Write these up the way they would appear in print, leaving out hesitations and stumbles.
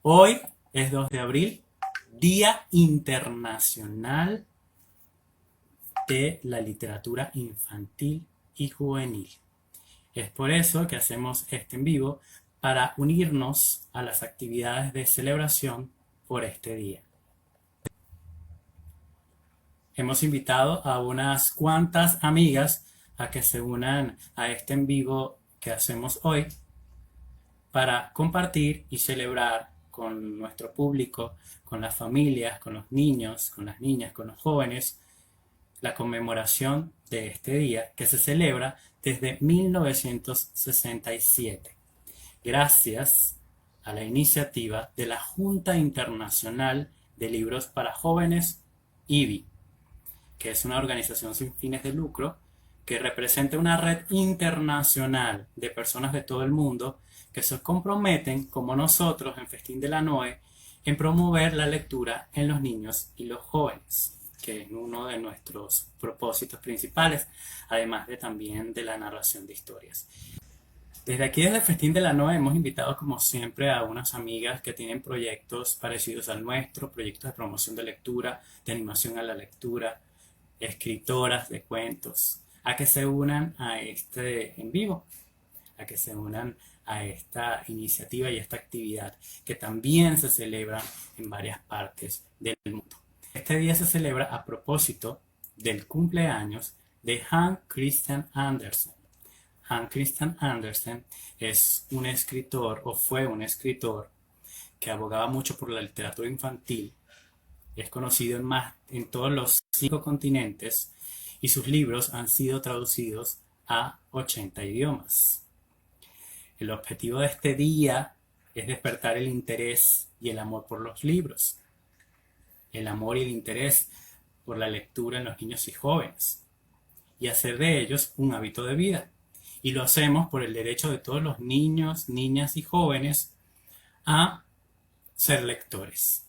Hoy es 2 de abril, Día Internacional de la Literatura Infantil y Juvenil. Es por eso que hacemos este en vivo para unirnos a las actividades de celebración por este día. Hemos invitado a unas cuantas amigas a que se unan a este en vivo que hacemos hoy para compartir y celebrar con nuestro público, con las familias, con los niños, con las niñas, con los jóvenes, la conmemoración de este día que se celebra desde 1967, gracias a la iniciativa de la Junta Internacional de Libros para Jóvenes, IBI, que es una organización sin fines de lucro que representa una red internacional de personas de todo el mundo que se comprometen, como nosotros en Festín de la Noe, en promover la lectura en los niños y los jóvenes, que es uno de nuestros propósitos principales, además de también de la narración de historias. Desde aquí, desde Festín de la Noe, hemos invitado como siempre a unas amigas que tienen proyectos parecidos al nuestro, proyectos de promoción de lectura, de animación a la lectura, escritoras de cuentos, a que se unan a este en vivo, a que se unan a esta iniciativa y esta actividad que también se celebra en varias partes del mundo. Este día se celebra a propósito del cumpleaños de Hans Christian Andersen. Hans Christian Andersen es un escritor, o fue un escritor, que abogaba mucho por la literatura infantil. Es conocido en todos los 5 continentes y sus libros han sido traducidos a 80 idiomas. El objetivo de este día es despertar el interés y el amor por los libros, el amor y el interés por la lectura en los niños y jóvenes, y hacer de ellos un hábito de vida. Y lo hacemos por el derecho de todos los niños, niñas y jóvenes a ser lectores.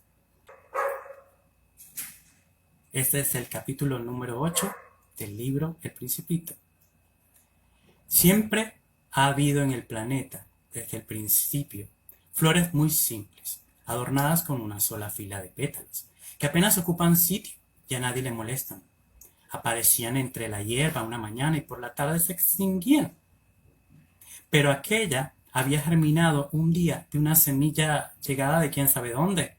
Este es el capítulo número 8 del libro El Principito. Siempre ha habido en el planeta, desde el principio, flores muy simples, adornadas con una sola fila de pétalos, que apenas ocupan sitio y a nadie le molestan. Aparecían entre la hierba una mañana y por la tarde se extinguían. Pero aquella había germinado un día de una semilla llegada de quién sabe dónde.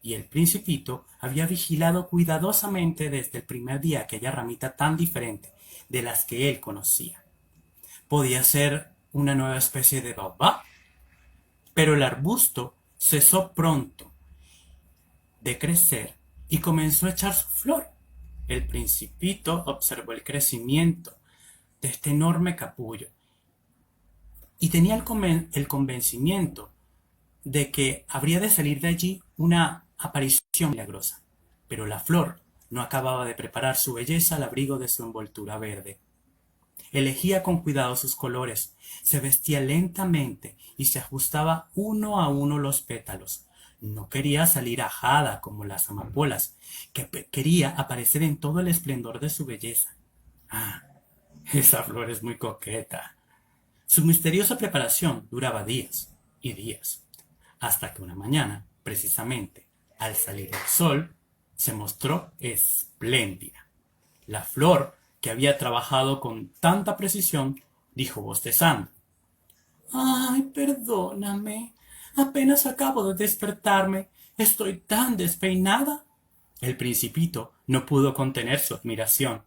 Y el Principito había vigilado cuidadosamente desde el primer día aquella ramita tan diferente de las que él conocía. Podía ser una nueva especie de baobab, pero el arbusto cesó pronto de crecer y comenzó a echar su flor. El Principito observó el crecimiento de este enorme capullo y tenía el convencimiento de que habría de salir de allí una aparición milagrosa. Pero la flor no acababa de preparar su belleza al abrigo de su envoltura verde. Elegía con cuidado sus colores, se vestía lentamente y se ajustaba uno a uno los pétalos. No quería salir ajada como las amapolas, que quería aparecer en todo el esplendor de su belleza. Ah, esa flor es muy coqueta. Su misteriosa preparación duraba días y días, hasta que una mañana, precisamente al salir el sol, se mostró espléndida. La flor, que había trabajado con tanta precisión, dijo bostezando: «Ay, perdóname, apenas acabo de despertarme, estoy tan despeinada». El Principito no pudo contener su admiración.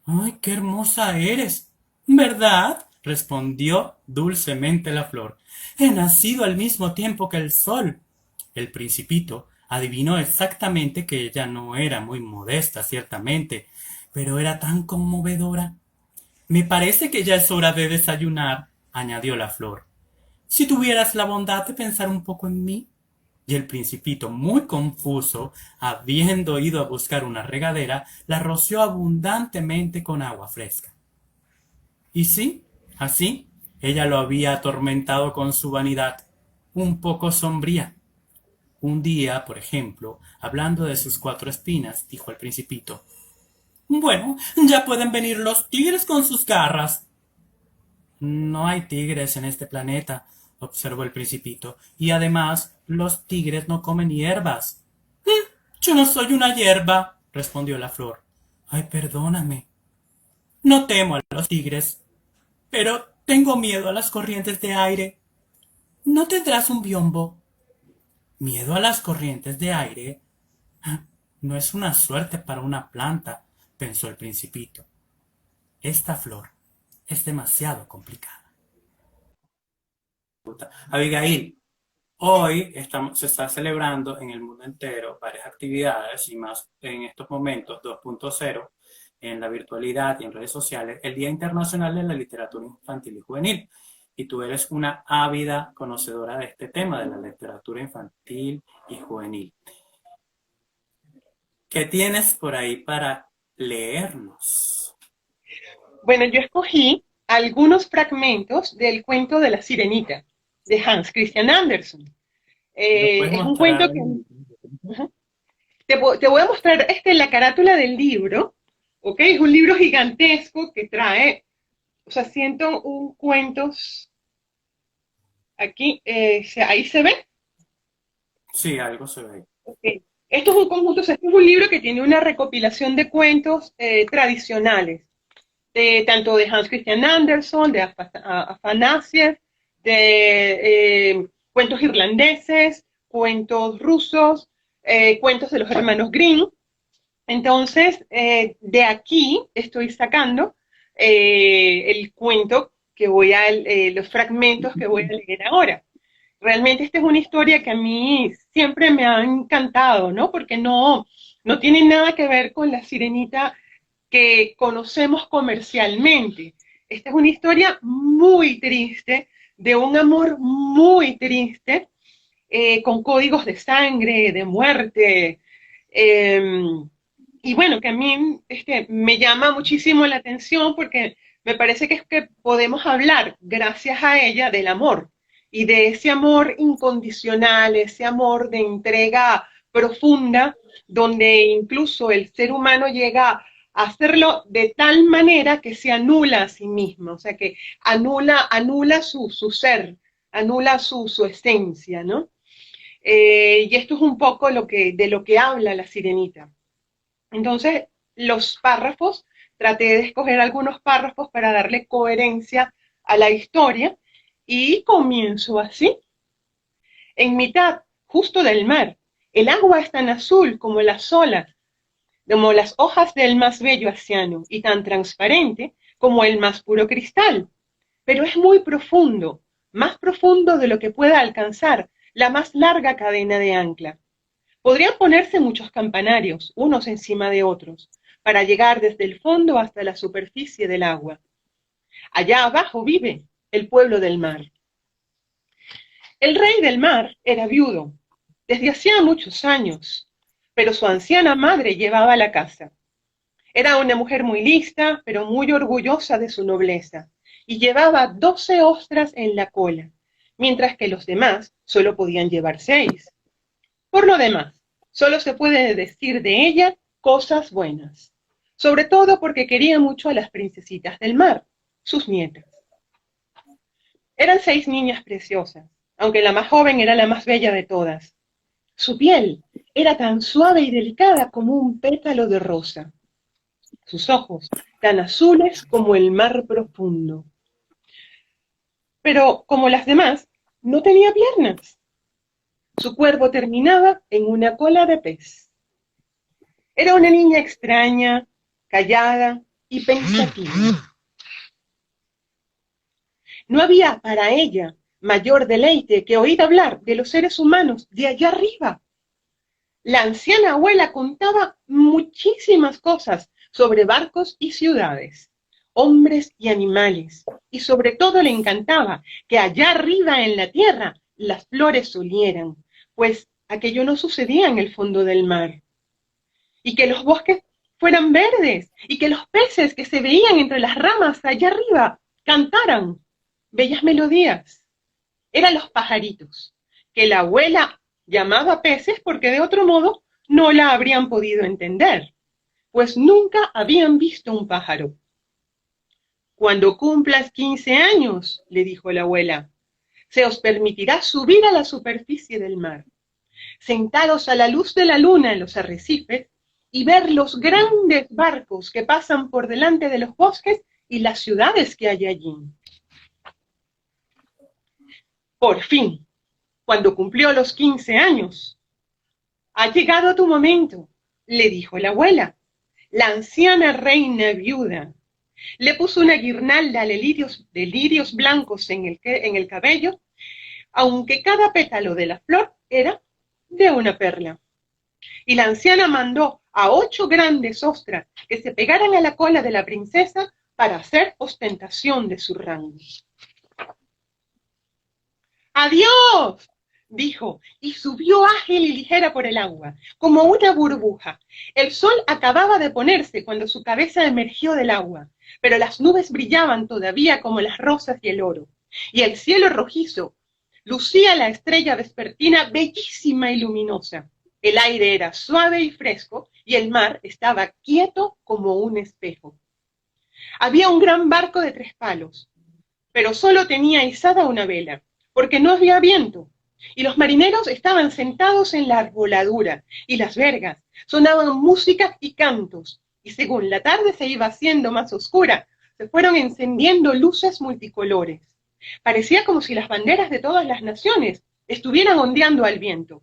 «¡Ay, qué hermosa eres! ¿Verdad?», respondió dulcemente la flor. «He nacido al mismo tiempo que el sol». El Principito adivinó exactamente que ella no era muy modesta, ciertamente, pero era tan conmovedora. «Me parece que ya es hora de desayunar», añadió la flor. «Si tuvieras la bondad de pensar un poco en mí». Y el Principito, muy confuso, habiendo ido a buscar una regadera, la roció abundantemente con agua fresca. Y sí, así, ella lo había atormentado con su vanidad, un poco sombría. Un día, por ejemplo, hablando de sus 4 espinas, dijo el Principito: «Bueno, ya pueden venir los tigres con sus garras». «No hay tigres en este planeta», observó el Principito, y además los tigres no comen hierbas. Yo no soy una hierba, respondió la flor. Ay, perdóname. No temo a los tigres, pero tengo miedo a las corrientes de aire. ¿No tendrás un biombo? ¿Miedo a las corrientes de aire? No es una suerte para una planta, pensó el Principito. Esta flor es demasiado complicada. Abigail, hoy se está celebrando en el mundo entero varias actividades y más en estos momentos 2.0 en la virtualidad y en redes sociales, el Día Internacional de la Literatura Infantil y Juvenil. Y tú eres una ávida conocedora de este tema, de la literatura infantil y juvenil. ¿Qué tienes por ahí para leernos? Bueno, yo escogí algunos fragmentos del cuento de la Sirenita, de Hans Christian Andersen. ¿Lo puedes Es un mostrar? cuento que... Ujú. Te voy a mostrar la carátula del libro, ¿ok? Es un libro gigantesco que trae, o sea, 101 cuentos. Aquí, ahí se ve. Sí, algo se ve. Okay. Esto es un conjunto, o sea, este es un libro que tiene una recopilación de cuentos tradicionales, tanto de Hans Christian Andersen, de Afanasieff, de cuentos irlandeses, cuentos rusos, cuentos de los hermanos Grimm. Entonces, de aquí estoy sacando el cuento que los fragmentos que voy a leer ahora. Realmente esta es una historia que a mí siempre me ha encantado, ¿no? Porque no tiene nada que ver con la sirenita que conocemos comercialmente. Esta es una historia muy triste, de un amor muy triste, con códigos de sangre, de muerte. eh, y bueno, que a mí me llama muchísimo la atención porque me parece que es que podemos hablar, gracias a ella, del amor y de ese amor incondicional, ese amor de entrega profunda, donde incluso el ser humano llega a hacerlo de tal manera que se anula a sí mismo, o sea, que anula su ser, anula su esencia, ¿no? Y esto es un poco de lo que habla la sirenita. Entonces, los párrafos, traté de escoger algunos párrafos para darle coherencia a la historia y comienzo así. En mitad, justo del mar, el agua es tan azul como las olas, como las hojas del más bello océano, y tan transparente como el más puro cristal. Pero es muy profundo, más profundo de lo que pueda alcanzar la más larga cadena de ancla. Podrían ponerse muchos campanarios, unos encima de otros, para llegar desde el fondo hasta la superficie del agua. Allá abajo vive el pueblo del mar. El rey del mar era viudo desde hacía muchos años, pero su anciana madre llevaba la casa. Era una mujer muy lista, pero muy orgullosa de su nobleza, y llevaba 12 ostras en la cola, mientras que los demás solo podían llevar 6. Por lo demás, solo se puede decir de ella cosas buenas, sobre todo porque quería mucho a las princesitas del mar, sus nietas. Eran 6 niñas preciosas, aunque la más joven era la más bella de todas. Su piel era tan suave y delicada como un pétalo de rosa, sus ojos tan azules como el mar profundo. Pero, como las demás, no tenía piernas. Su cuerpo terminaba en una cola de pez. Era una niña extraña, callada y pensativa. No había para ella mayor deleite que oír hablar de los seres humanos de allá arriba. La anciana abuela contaba muchísimas cosas sobre barcos y ciudades, hombres y animales, y sobre todo le encantaba que allá arriba en la tierra las flores olieran, pues aquello no sucedía en el fondo del mar. Y que los bosques fueran verdes, y que los peces que se veían entre las ramas allá arriba cantaran bellas melodías. Eran los pajaritos, que la abuela llamaba peces porque de otro modo no la habrían podido entender, pues nunca habían visto un pájaro. Cuando cumplas 15 años, le dijo la abuela, se os permitirá subir a la superficie del mar, sentaros a la luz de la luna en los arrecifes y ver los grandes barcos que pasan por delante de los bosques y las ciudades que hay allí. Por fin, cuando cumplió los 15 años, ha llegado tu momento, le dijo la abuela. La anciana reina viuda le puso una guirnalda de lirios blancos en el cabello, aunque cada pétalo de la flor era de una perla. Y la anciana mandó a 8 grandes ostras que se pegaran a la cola de la princesa para hacer ostentación de su rango. ¡Adiós!, dijo, y subió ágil y ligera por el agua, como una burbuja. El sol acababa de ponerse cuando su cabeza emergió del agua, pero las nubes brillaban todavía como las rosas y el oro, y el cielo rojizo lucía la estrella vespertina bellísima y luminosa. El aire era suave y fresco, y el mar estaba quieto como un espejo. Había un gran barco de 3 palos, pero solo tenía izada una vela, porque no había viento, y los marineros estaban sentados en la arboladura, y las vergas sonaban música y cantos, y según la tarde se iba haciendo más oscura, se fueron encendiendo luces multicolores. Parecía como si las banderas de todas las naciones estuvieran ondeando al viento.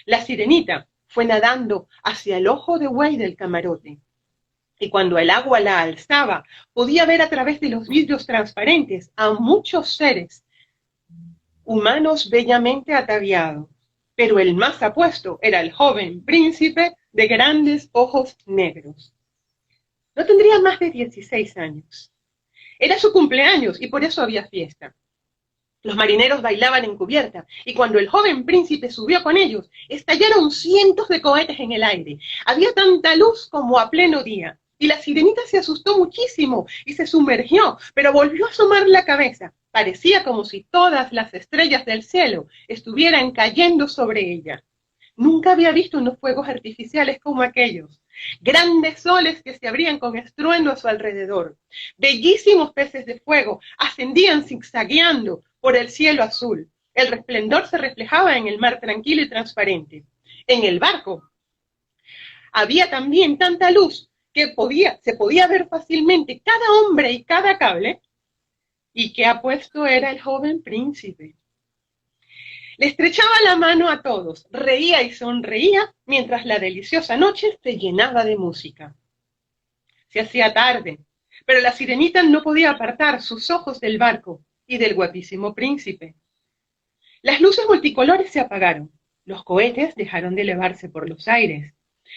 La sirenita fue nadando hacia el ojo de buey del camarote, y cuando el agua la alzaba, podía ver a través de los vidrios transparentes a muchos seres humanos bellamente ataviados, pero el más apuesto era el joven príncipe de grandes ojos negros. No tendría más de 16 años. Era su cumpleaños y por eso había fiesta. Los marineros bailaban en cubierta, y cuando el joven príncipe subió con ellos, estallaron cientos de cohetes en el aire. Había tanta luz como a pleno día, y la sirenita se asustó muchísimo y se sumergió, pero volvió a asomar la cabeza. Parecía como si todas las estrellas del cielo estuvieran cayendo sobre ella. Nunca había visto unos fuegos artificiales como aquellos. Grandes soles que se abrían con estruendo a su alrededor. Bellísimos peces de fuego ascendían zigzagueando por el cielo azul. El resplendor se reflejaba en el mar tranquilo y transparente. En el barco había también tanta luz que se podía ver fácilmente cada hombre y cada cable. ¿Y qué apuesto era el joven príncipe? Le estrechaba la mano a todos, reía y sonreía, mientras la deliciosa noche se llenaba de música. Se hacía tarde, pero la sirenita no podía apartar sus ojos del barco y del guapísimo príncipe. Las luces multicolores se apagaron, los cohetes dejaron de elevarse por los aires,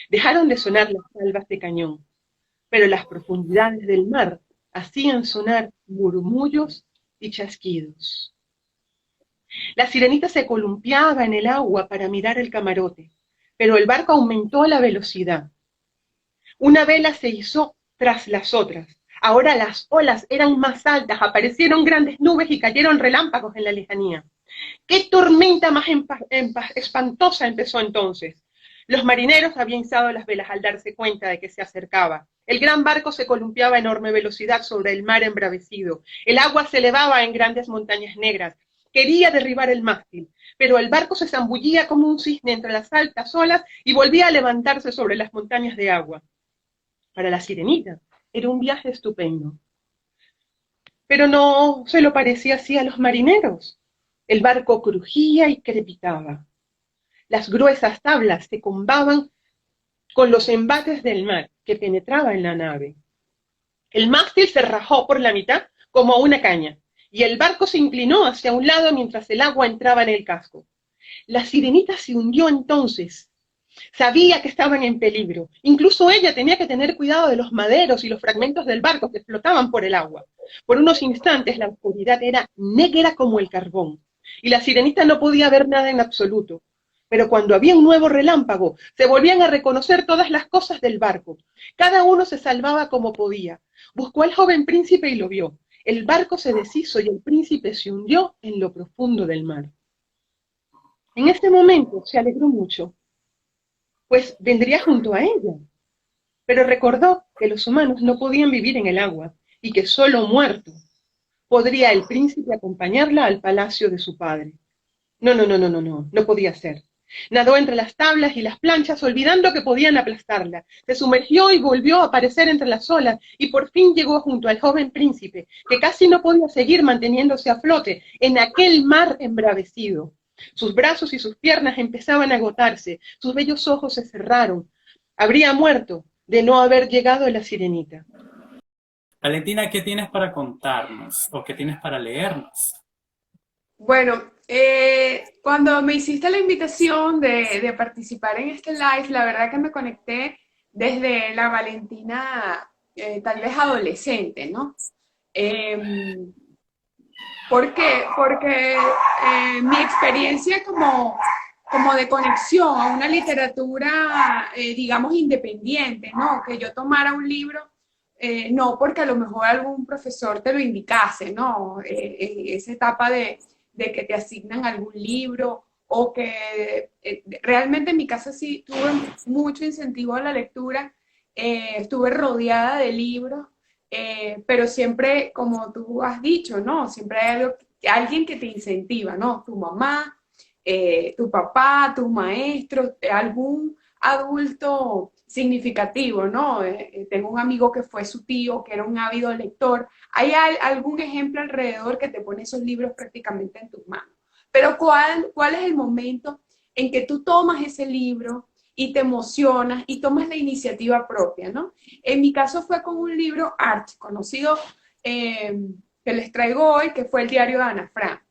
dejaron de sonar las salvas de cañón, pero las profundidades del mar hacían sonar murmullos y chasquidos. La sirenita se columpiaba en el agua para mirar el camarote, pero el barco aumentó la velocidad. Una vela se izó tras las otras. Ahora las olas eran más altas, aparecieron grandes nubes y cayeron relámpagos en la lejanía. ¡Qué tormenta más espantosa empezó entonces! Los marineros habían izado las velas al darse cuenta de que se acercaba. El gran barco se columpiaba a enorme velocidad sobre el mar embravecido. El agua se elevaba en grandes montañas negras. Quería derribar el mástil, pero el barco se zambullía como un cisne entre las altas olas y volvía a levantarse sobre las montañas de agua. Para la sirenita era un viaje estupendo. Pero no se lo parecía así a los marineros. El barco crujía y crepitaba. Las gruesas tablas se combaban con los embates del mar que penetraba en la nave. El mástil se rajó por la mitad como una caña, y el barco se inclinó hacia un lado mientras el agua entraba en el casco. La sirenita se hundió entonces. Sabía que estaban en peligro. Incluso ella tenía que tener cuidado de los maderos y los fragmentos del barco que flotaban por el agua. Por unos instantes la oscuridad era negra como el carbón, y la sirenita no podía ver nada en absoluto. Pero cuando había un nuevo relámpago, se volvían a reconocer todas las cosas del barco. Cada uno se salvaba como podía. Buscó al joven príncipe y lo vio. El barco se deshizo y el príncipe se hundió en lo profundo del mar. En este momento se alegró mucho, pues vendría junto a ella. Pero recordó que los humanos no podían vivir en el agua y que solo muerto podría el príncipe acompañarla al palacio de su padre. No, no, no, no, no, no, no podía ser. Nadó entre las tablas y las planchas, olvidando que podían aplastarla. Se sumergió y volvió a aparecer entre las olas, y por fin llegó junto al joven príncipe, que casi no podía seguir manteniéndose a flote en aquel mar embravecido. Sus brazos y sus piernas empezaban a agotarse, sus bellos ojos se cerraron. Habría muerto de no haber llegado a la sirenita. Valentina, ¿qué tienes para contarnos o qué tienes para leernos? Bueno, cuando me hiciste la invitación de participar en este live, la verdad que me conecté desde la Valentina, tal vez adolescente, ¿no? Em, ¿Por qué? Porque mi experiencia como de conexión a una literatura, digamos, independiente, ¿no? Que yo tomara un libro, no porque a lo mejor algún profesor te lo indicase, ¿no? Esa etapa de que te asignan algún libro o que realmente en mi casa sí tuve mucho incentivo a la lectura, estuve rodeada de libros, pero siempre, como tú has dicho, ¿no? Siempre hay alguien que te incentiva, ¿no? Tu mamá, tu papá, tus maestros, algún adulto significativo, ¿no? Tengo un amigo que fue su tío, que era un ávido lector. ¿Hay algún ejemplo alrededor que te pone esos libros prácticamente en tus manos? Pero ¿cuál es el momento en que tú tomas ese libro y te emocionas y tomas la iniciativa propia, ¿no? En mi caso fue con un libro archiconocido que les traigo hoy, que fue el diario de Ana Frank.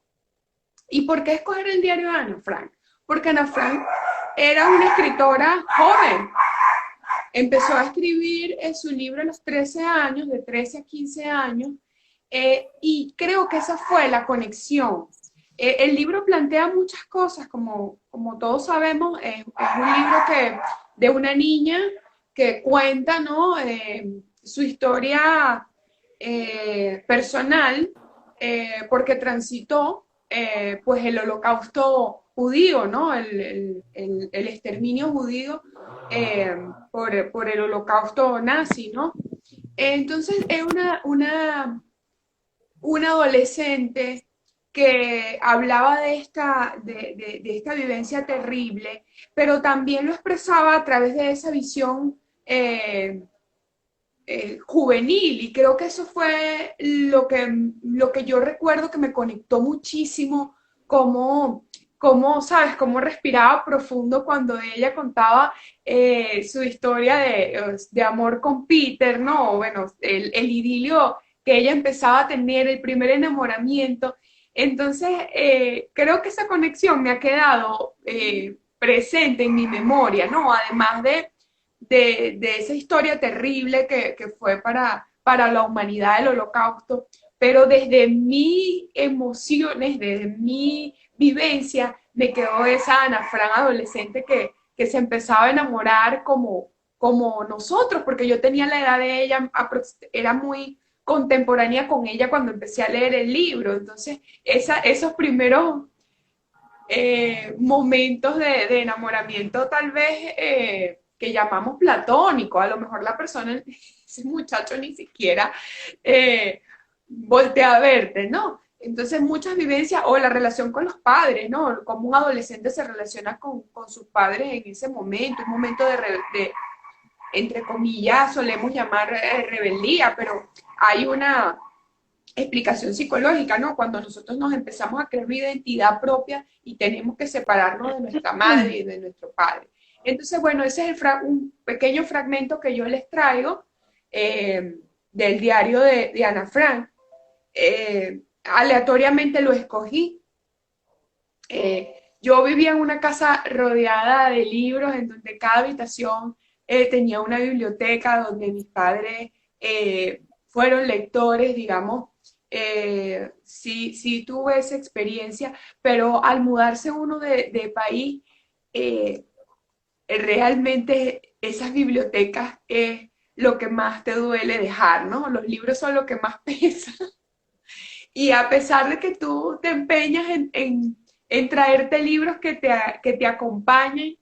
¿Y por qué escoger el diario de Ana Frank? Porque Ana Frank era una escritora joven. Empezó a escribir su libro a los 13 años, de 13 a 15 años, y creo que esa fue la conexión. El libro plantea muchas cosas, como todos sabemos, es un libro de una niña que cuenta, ¿no? Su historia personal, porque transitó pues el holocausto judío, ¿no? El exterminio judío por el holocausto nazi, ¿no? Entonces es una adolescente que hablaba de esta vivencia terrible, pero también lo expresaba a través de esa visión juvenil, y creo que eso fue lo que yo recuerdo que me conectó muchísimo, como ¿sabes? Cómo respiraba profundo cuando ella contaba su historia de amor con Peter, ¿no? Bueno, el idilio que ella empezaba a tener, el primer enamoramiento. Entonces, creo que esa conexión me ha quedado presente en mi memoria, ¿no? Además de esa historia terrible que fue para la humanidad el holocausto, pero desde mis emociones, desde mi vivencia, me quedó esa Ana Fran adolescente que se empezaba a enamorar como nosotros, porque yo tenía la edad de ella, era muy contemporánea con ella cuando empecé a leer el libro. Entonces, esos primeros momentos de enamoramiento tal vez que llamamos platónico, a lo mejor la persona, ese muchacho ni siquiera voltea a verte, ¿no? Entonces muchas vivencias, o la relación con los padres, ¿no? Como un adolescente se relaciona con sus padres en ese momento, un momento de entre comillas, solemos llamar rebeldía, pero hay una explicación psicológica, ¿no? Cuando nosotros nos empezamos a crear una identidad propia y tenemos que separarnos de nuestra madre y de nuestro padre. Entonces, bueno, ese es un pequeño fragmento que yo les traigo del diario de Ana Frank. Aleatoriamente lo escogí. Yo vivía en una casa rodeada de libros, en donde cada habitación tenía una biblioteca, donde mis padres fueron lectores, digamos. Sí tuve esa experiencia, pero al mudarse uno de país, realmente esas bibliotecas es lo que más te duele dejar, ¿no? Los libros son lo que más pesa. Y a pesar de que tú te empeñas en traerte libros que te acompañen,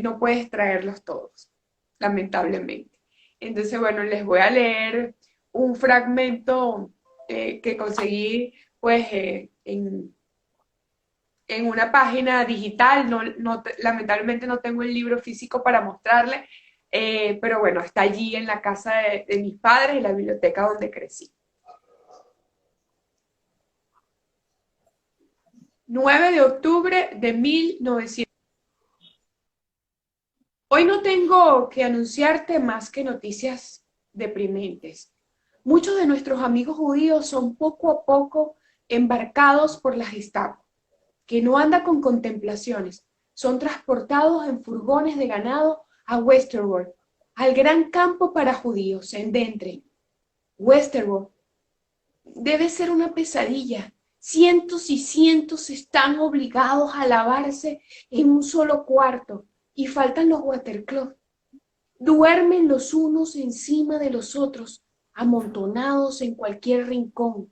no puedes traerlos todos, lamentablemente. Entonces, bueno, les voy a leer un fragmento que conseguí pues en una página digital. Lamentablemente no tengo el libro físico para mostrarle, pero bueno, está allí en la casa de mis padres, en la biblioteca donde crecí. 9 de octubre de 1900. Hoy no tengo que anunciarte más que noticias deprimentes. Muchos de nuestros amigos judíos son poco a poco embarcados por la Gestapo, que no anda con contemplaciones. Son transportados en furgones de ganado a Westerbork, al gran campo para judíos en Dentren. Westerbork debe ser una pesadilla. Cientos y cientos están obligados a lavarse en un solo cuarto y faltan los watercloak. Duermen los unos encima de los otros, amontonados en cualquier rincón.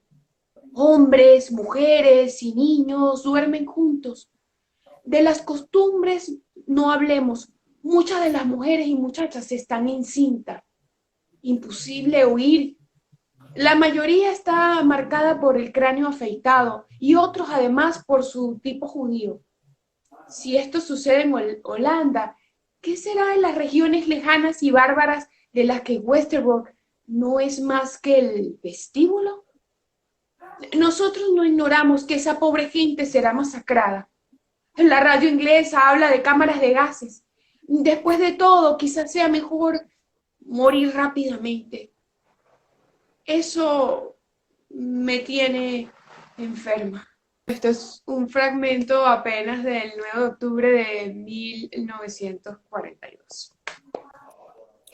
Hombres, mujeres y niños duermen juntos. De las costumbres no hablemos. Muchas de las mujeres y muchachas están encintas. Imposible huir. La mayoría está marcada por el cráneo afeitado y otros además por su tipo judío. Si esto sucede en Holanda, ¿qué será en las regiones lejanas y bárbaras de las que Westerbork no es más que el vestíbulo? Nosotros no ignoramos que esa pobre gente será masacrada. La radio inglesa habla de cámaras de gases. Después de todo, quizás sea mejor morir rápidamente. Eso me tiene enferma. Esto es un fragmento apenas del 9 de octubre de 1942.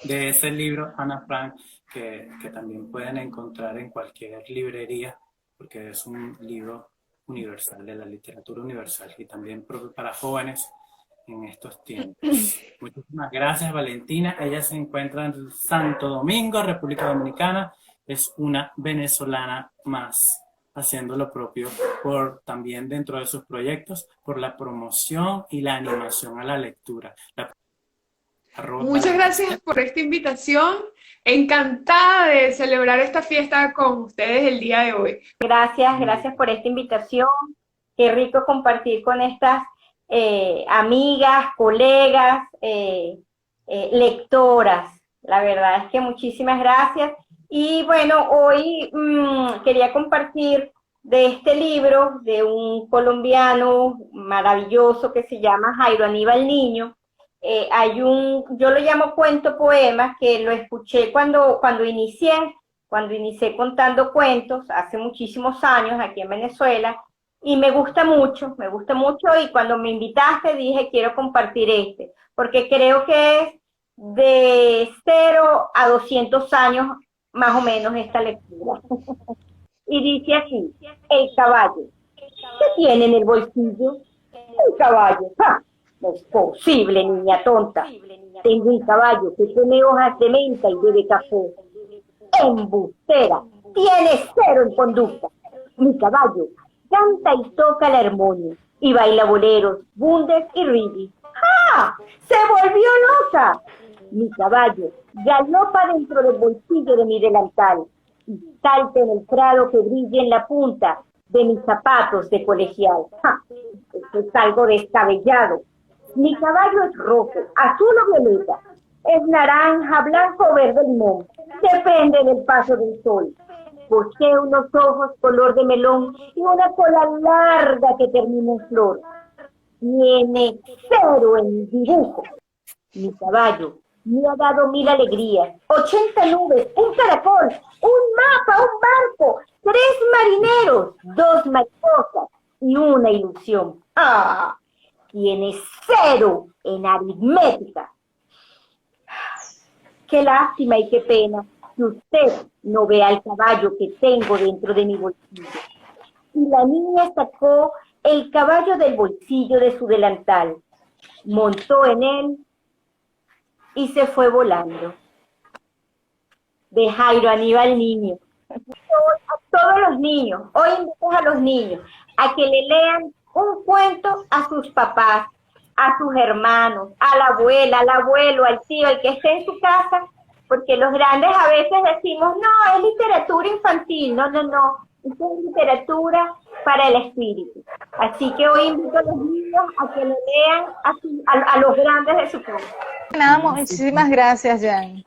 De ese libro, Ana Frank, que también pueden encontrar en cualquier librería, porque es un libro universal, de la literatura universal, y también propio para jóvenes en estos tiempos. Muchísimas gracias, Valentina. Ella se encuentra en Santo Domingo, República Dominicana. Es una venezolana más, haciendo lo propio también dentro de sus proyectos, por la promoción y la animación a la lectura. Muchas gracias por esta invitación. Encantada de celebrar esta fiesta con ustedes el día de hoy. Gracias por esta invitación. Qué rico compartir con estas amigas, colegas, lectoras. La verdad es que muchísimas gracias. Y bueno, hoy quería compartir de este libro de un colombiano maravilloso que se llama Jairo Aníbal Niño. Yo lo llamo cuento poema, que lo escuché cuando inicié contando cuentos hace muchísimos años aquí en Venezuela, y me gusta mucho, y cuando me invitaste dije quiero compartir porque creo que es de 0 a 200 años más o menos esta lectura. Y dice así: el caballo. ¿Qué tiene en el bolsillo? El caballo. ¡Ja! No es posible, niña tonta. Tengo un caballo que come hojas de menta y bebe café. Embustera. Tiene 0 en conducta. Mi caballo canta y toca la armonía y baila boleros, bundes y reggae. ¡Ja! ¡Se volvió loca! Mi caballo galopa dentro del bolsillo de mi delantal y salta en el prado que brilla en la punta de mis zapatos de colegial. ¡Ja! Esto es algo descabellado. Mi caballo es rojo, azul o violeta, es naranja, blanco o verde limón, depende del paso del sol. Posee unos ojos color de melón y una cola larga que termina en flor. Tiene 0 en dibujo. Mi caballo me ha dado 1000 alegrías, 80 nubes, un caracol, un mapa, un barco, 3 marineros, 2 mariposas y una ilusión. ¡Ah! Tiene 0 en aritmética. Qué lástima y qué pena que usted no vea el caballo que tengo dentro de mi bolsillo. Y la niña sacó el caballo del bolsillo de su delantal, montó en él y se fue volando. De Jairo Aníbal Niño. A todos los niños, hoy invito a los niños a que le lean un cuento a sus papás, a sus hermanos, a la abuela, al abuelo, al tío, el que esté en su casa, porque los grandes a veces decimos, no, es literatura infantil, no, esto es literatura para el espíritu. Así que hoy invito a los niños a que lo lean a los grandes de su pueblo. Nada, muchísimas gracias, Jan.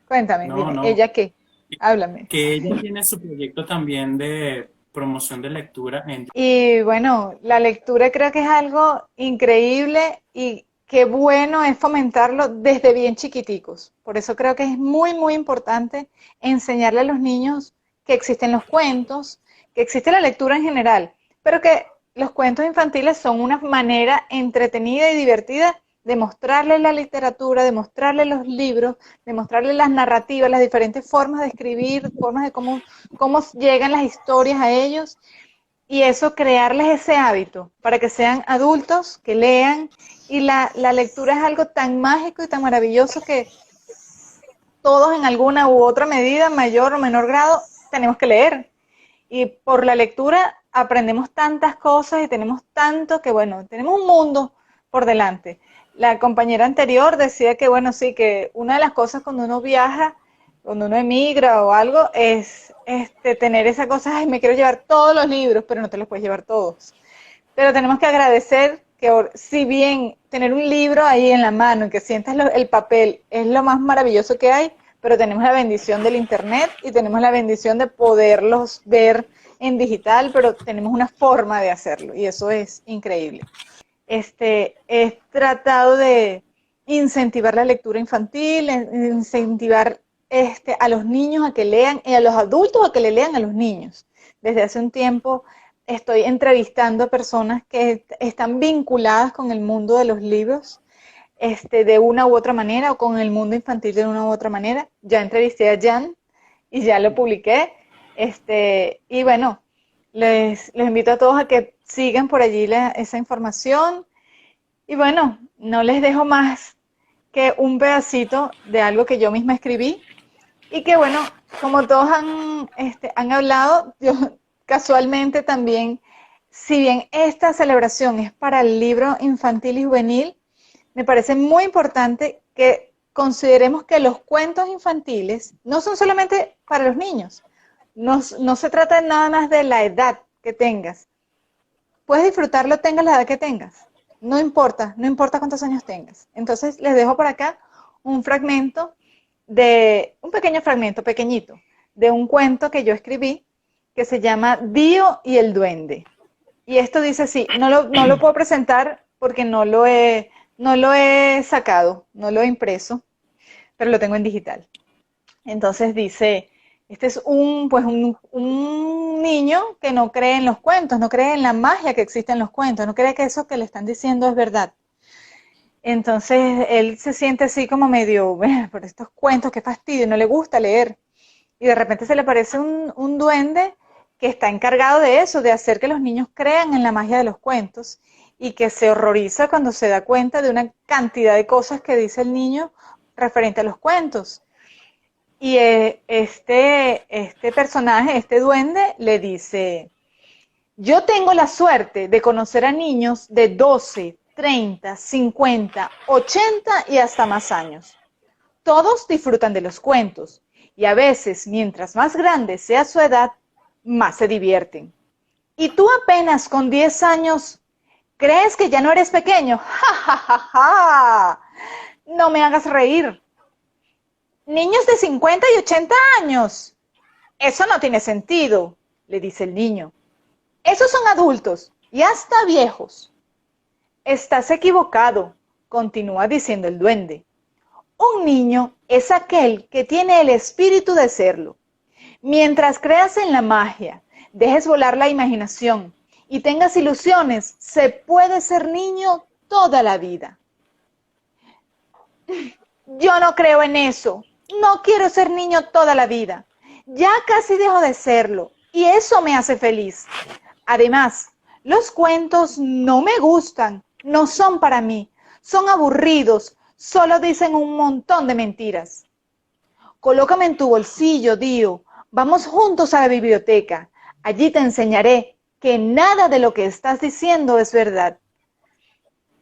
Cuéntame, dime, No. ¿ella qué? Háblame. Que ella tiene su proyecto también de promoción de lectura en... Y bueno, la lectura creo que es algo increíble y qué bueno es fomentarlo desde bien chiquiticos. Por eso creo que es muy, muy importante enseñarle a los niños que existen los cuentos, que existe la lectura en general, pero que los cuentos infantiles son una manera entretenida y divertida de mostrarles la literatura, de mostrarles los libros, de mostrarles las narrativas, las diferentes formas de escribir, formas de cómo llegan las historias a ellos, y eso crearles ese hábito para que sean adultos, que lean, y la lectura es algo tan mágico y tan maravilloso que todos en alguna u otra medida, mayor o menor grado, tenemos que leer. Y por la lectura aprendemos tantas cosas y tenemos tanto que, bueno, tenemos un mundo por delante. La compañera anterior decía que, bueno, sí, que una de las cosas cuando uno viaja, cuando uno emigra o algo, es tener esa cosa, ay, me quiero llevar todos los libros, pero no te los puedes llevar todos. Pero tenemos que agradecer que, si bien tener un libro ahí en la mano y que sientas el papel es lo más maravilloso que hay, pero tenemos la bendición del internet y tenemos la bendición de poderlos ver en digital, pero tenemos una forma de hacerlo y eso es increíble. He tratado de incentivar la lectura infantil, incentivar a los niños a que lean y a los adultos a que le lean a los niños. Desde hace un tiempo estoy entrevistando a personas que están vinculadas con el mundo de los libros, de una u otra manera, o con el mundo infantil de una u otra manera. Ya entrevisté a Jan y ya lo publiqué. Y bueno, les invito a todos a que sigan por allí esa información. Y bueno, no les dejo más que un pedacito de algo que yo misma escribí. Y que bueno, como todos han hablado, yo casualmente también, si bien esta celebración es para el libro infantil y juvenil, me parece muy importante que consideremos que los cuentos infantiles no son solamente para los niños. No se trata nada más de la edad que tengas. Puedes disfrutarlo, tengas la edad que tengas. No importa cuántos años tengas. Entonces les dejo por acá un fragmento un pequeño fragmento, pequeñito, de un cuento que yo escribí que se llama Dio y el Duende. Y esto dice así, no lo puedo presentar porque no lo he sacado, no lo he impreso, pero lo tengo en digital. Entonces dice, este es un niño que no cree en los cuentos, no cree en la magia que existe en los cuentos, no cree que eso que le están diciendo es verdad. Entonces él se siente así como medio, por estos cuentos, qué fastidio, no le gusta leer. Y de repente se le aparece un duende que está encargado de eso, de hacer que los niños crean en la magia de los cuentos, y que se horroriza cuando se da cuenta de una cantidad de cosas que dice el niño referente a los cuentos. Y este personaje, este duende, le dice, yo tengo la suerte de conocer a niños de 12, 30, 50, 80 y hasta más años. Todos disfrutan de los cuentos y a veces, mientras más grande sea su edad, más se divierten. ¿Y tú apenas con 10 años crees que ya no eres pequeño? ¡Ja, ja, ja, ja! No me hagas reír. Niños de 50 y 80 años. Eso no tiene sentido, le dice el niño. Esos son adultos y hasta viejos. Estás equivocado, continúa diciendo el duende. Un niño es aquel que tiene el espíritu de serlo. Mientras creas en la magia, dejes volar la imaginación y tengas ilusiones, se puede ser niño toda la vida. Yo no creo en eso. No quiero ser niño toda la vida. Ya casi dejo de serlo y eso me hace feliz. Además, los cuentos no me gustan, no son para mí, son aburridos, solo dicen un montón de mentiras. Colócame en tu bolsillo, Dio. Vamos juntos a la biblioteca. Allí te enseñaré que nada de lo que estás diciendo es verdad.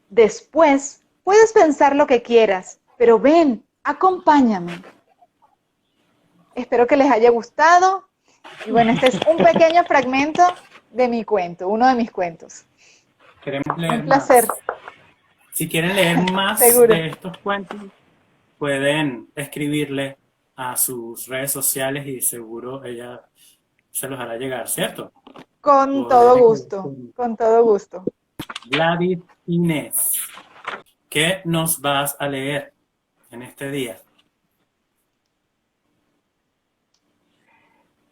Después, puedes pensar lo que quieras, pero ven, acompáñame. Espero que les haya gustado. Y bueno, este es un pequeño fragmento de mi cuento, uno de mis cuentos. Queremos leer Un placer. más. Si quieren leer más Seguro. de estos cuentos, pueden escribirle a sus redes sociales y seguro ella se los hará llegar, ¿cierto? Con todo gusto, con todo gusto. Gladys Inés, ¿qué nos vas a leer en este día?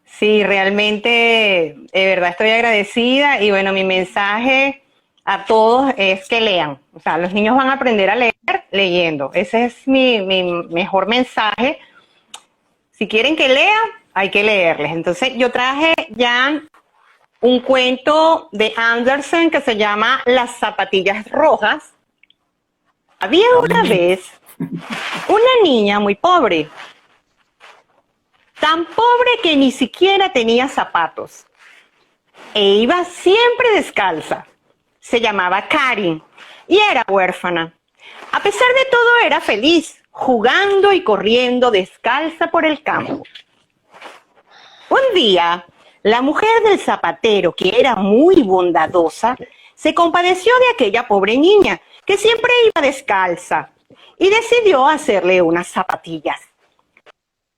Sí, realmente, de verdad estoy agradecida y bueno, mi mensaje a todos es que lean. O sea, los niños van a aprender a leer leyendo. Ese es mi mejor mensaje. Si quieren que lean, hay que leerles. Entonces, yo traje ya un cuento de Andersen que se llama Las zapatillas rojas. Había una vez una niña muy pobre, tan pobre que ni siquiera tenía zapatos e iba siempre descalza. Se llamaba Karin y era huérfana. A pesar de todo era feliz, jugando y corriendo descalza por el campo. Un día, la mujer del zapatero, que era muy bondadosa, se compadeció de aquella pobre niña que siempre iba descalza y decidió hacerle unas zapatillas.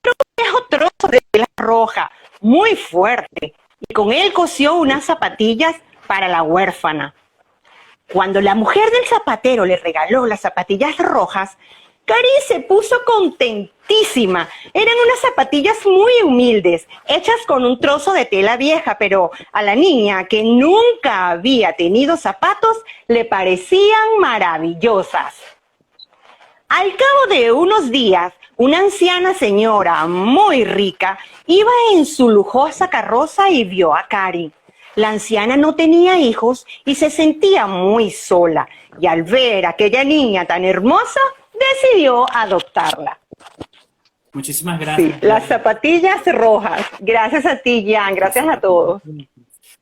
Un viejo trozo de tela roja, muy fuerte, y con él cosió unas zapatillas para la huérfana. Cuando la mujer del zapatero le regaló las zapatillas rojas, Cari se puso contentísima. Eran unas zapatillas muy humildes, hechas con un trozo de tela vieja, pero a la niña, que nunca había tenido zapatos, le parecían maravillosas. Al cabo de unos días, una anciana señora muy rica iba en su lujosa carroza y vio a Cari. La anciana no tenía hijos y se sentía muy sola, y al ver a aquella niña tan hermosa, decidió adoptarla. Muchísimas gracias. Sí, las zapatillas rojas. Gracias a ti, Jan. Gracias a todos.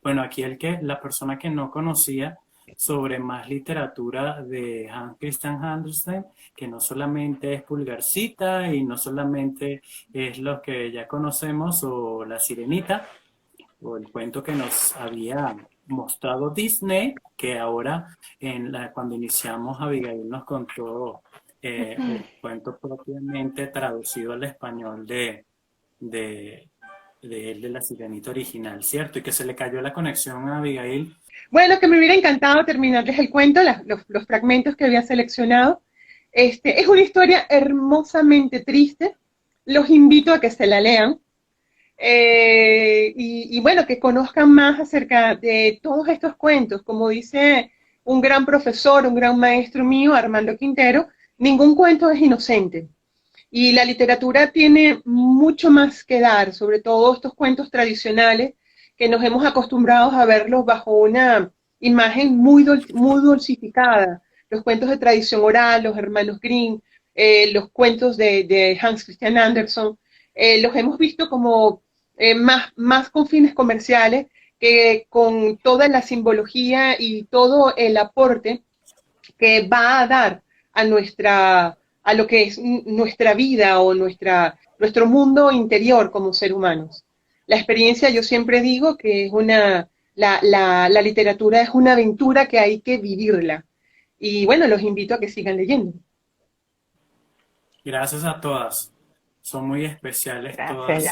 Bueno, aquí la persona que no conocía sobre más literatura de Hans Christian Andersen, que no solamente es Pulgarcita y no solamente es lo que ya conocemos o La Sirenita, o el cuento que nos había mostrado Disney, que ahora cuando iniciamos Abigail nos contó el cuento propiamente traducido al español de La Sirenita original, ¿cierto? Y que se le cayó la conexión a Abigail. Bueno, que me hubiera encantado terminarles el cuento, los fragmentos que había seleccionado. Es una historia hermosamente triste. Los invito a que se la lean. Y bueno, que conozcan más acerca de todos estos cuentos. Como dice un gran profesor, un gran maestro mío, Armando Quintero, ningún cuento es inocente. Y la literatura tiene mucho más que dar, sobre todo estos cuentos tradicionales, que nos hemos acostumbrado a verlos bajo una imagen muy dulcificada. Los cuentos de tradición oral, los hermanos Grimm, los cuentos de Hans Christian Andersen, los hemos visto como más con fines comerciales que con toda la simbología y todo el aporte que va a dar a lo que es nuestra vida o nuestro mundo interior como ser humanos. La experiencia, yo siempre digo que es la literatura es una aventura que hay que vivirla. Y bueno, los invito a que sigan leyendo. Gracias a todas. Son muy especiales todas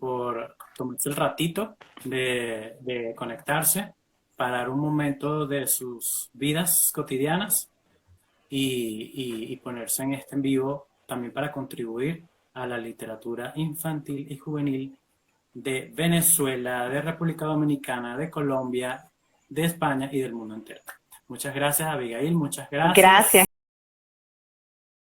por tomarse el ratito de conectarse para dar un momento de sus vidas cotidianas y ponerse en en vivo también para contribuir a la literatura infantil y juvenil de Venezuela, de República Dominicana, de Colombia, de España y del mundo entero. Muchas gracias, Abigail. Muchas gracias. Gracias.